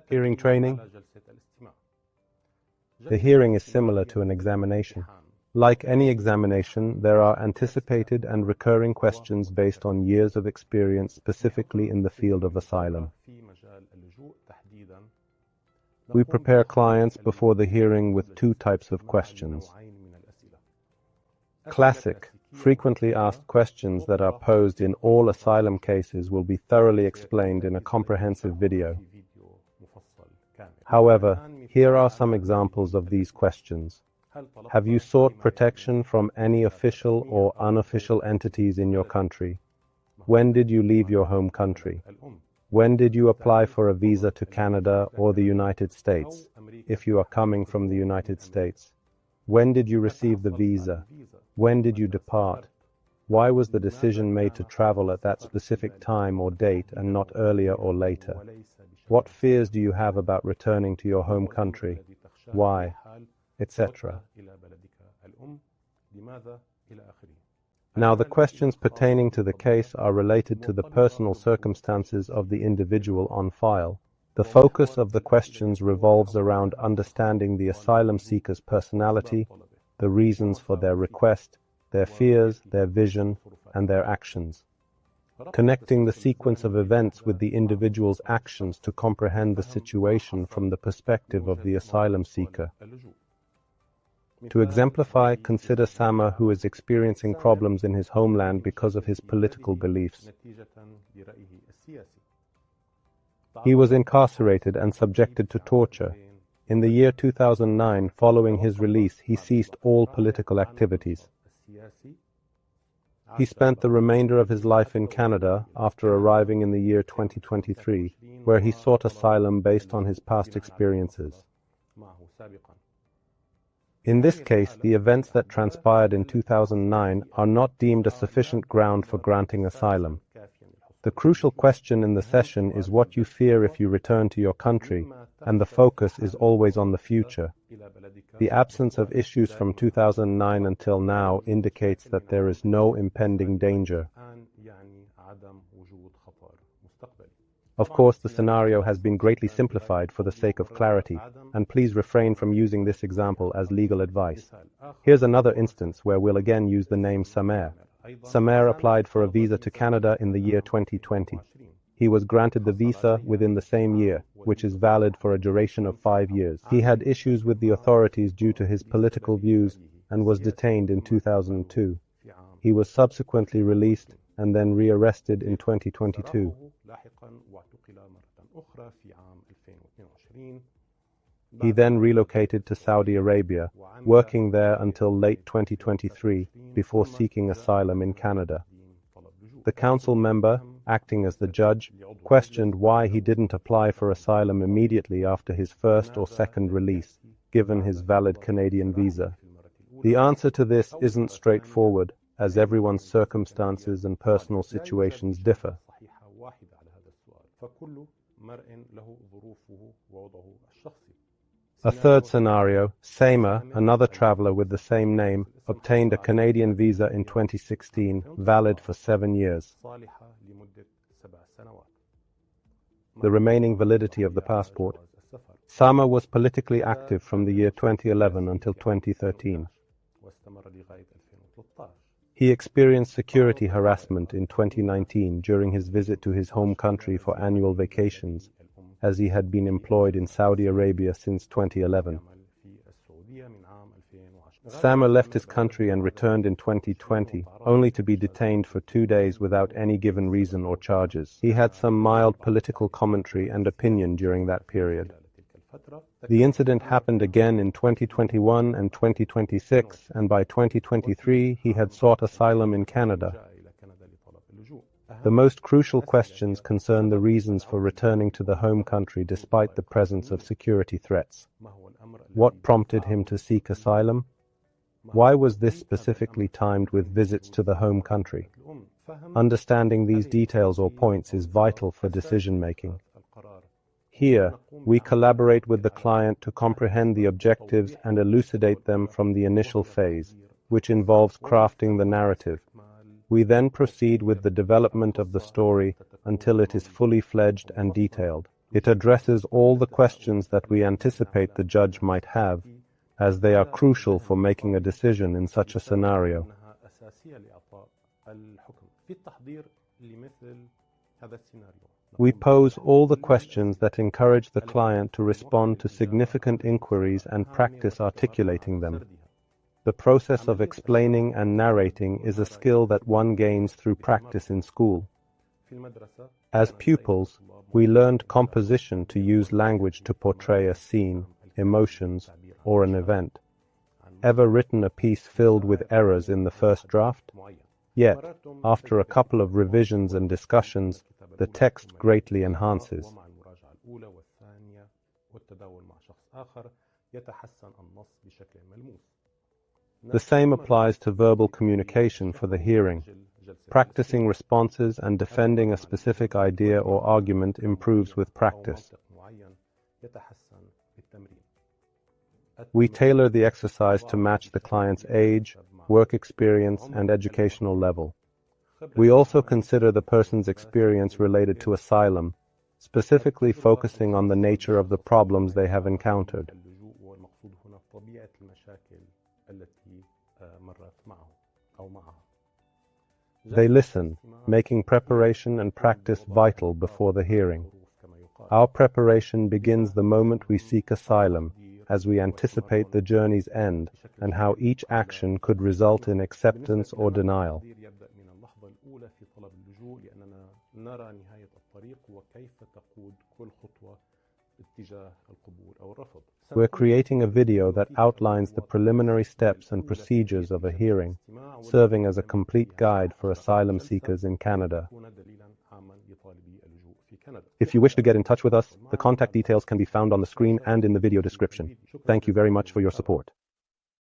Hearing training. The hearing is similar to an examination. Like any examination, there are anticipated and recurring questions based on years of experience specifically in the field of asylum. We prepare clients before the hearing with two types of questions. Classic, frequently asked questions that are posed in all asylum cases will be thoroughly explained in a comprehensive video. However, here are some examples of these questions. Have you sought protection from any official or unofficial entities in your country? When did you leave your home country? When did you apply for a visa to Canada or the United States, if you are coming from the United States? When did you receive the visa? When did you depart? Why was the decision made to travel at that specific time or date and not earlier or later? What fears do you have about returning to your home country? Why? Etc. Now, the questions pertaining to the case are related to the personal circumstances of the individual on file. The focus of the questions revolves around understanding the asylum seeker's personality, the reasons for their request, their fears, their vision, and their actions. Connecting the sequence of events with the individual's actions to comprehend the situation from the perspective of the asylum seeker. To exemplify, consider Sama, who is experiencing problems in his homeland because of his political beliefs. He was incarcerated and subjected to torture. In the year 2009, following his release, he ceased all political activities. He spent the remainder of his life in Canada after arriving in the year 2023, where he sought asylum based on his past experiences. In this case, the events that transpired in 2009 are not deemed a sufficient ground for granting asylum. The crucial question in the session is what you fear if you return to your country, and the focus is always on the future. The absence of issues from 2009 until now indicates that there is no impending danger. Of course, the scenario has been greatly simplified for the sake of clarity, and please refrain from using this example as legal advice. Here's another instance where we'll again use the name Samer. Samer applied for a visa to Canada in the year 2020. He was granted the visa within the same year, which is valid for a duration of 5 years. He had issues with the authorities due to his political views and was detained in 2002. He was subsequently released and then rearrested in 2022. He then relocated to Saudi Arabia, working there until late 2023 before seeking asylum in Canada. The council member, acting as the judge, questioned why he didn't apply for asylum immediately after his first or second release, given his valid Canadian visa. The answer to this isn't straightforward, as everyone's circumstances and personal situations differ. A third scenario, Sama, another traveler with the same name, obtained a Canadian visa in 2016, valid for 7 years. The remaining validity of the passport. Sama was politically active from the year 2011 until 2013. He experienced security harassment in 2019 during his visit to his home country for annual vacations, as he had been employed in Saudi Arabia since 2011. Sama left his country and returned in 2020, only to be detained for 2 days without any given reason or charges. He had some mild political commentary and opinion during that period. The incident happened again in 2021 and 2026, and by 2023 he had sought asylum in Canada. The most crucial questions concern the reasons for returning to the home country despite the presence of security threats. What prompted him to seek asylum? Why was this specifically timed with visits to the home country? Understanding these details or points is vital for decision-making. Here, we collaborate with the client to comprehend the objectives and elucidate them from the initial phase, which involves crafting the narrative. We then proceed with the development of the story until it is fully fledged and detailed. It addresses all the questions that we anticipate the judge might have, as they are crucial for making a decision in such a scenario. We pose all the questions that encourage the client to respond to significant inquiries and practice articulating them. The process of explaining and narrating is a skill that one gains through practice in school. As pupils, we learned composition to use language to portray a scene, emotions, or an event. Ever written a piece filled with errors in the first draft? Yet, after a couple of revisions and discussions, the text greatly enhances. The same applies to verbal communication for the hearing. Practicing responses and defending a specific idea or argument improves with practice. We tailor the exercise to match the client's age, work experience, and educational level. We also consider the person's experience related to asylum, specifically focusing on the nature of the problems they have encountered. They listen, making preparation and practice vital before the hearing. Our preparation begins the moment we seek asylum, as we anticipate the journey's end and how each action could result in acceptance or denial. We're creating a video that outlines the preliminary steps and procedures of a hearing, serving as a complete guide for asylum seekers in Canada. If you wish to get in touch with us, the contact details can be found on the screen and in the video description. Thank you very much for your support.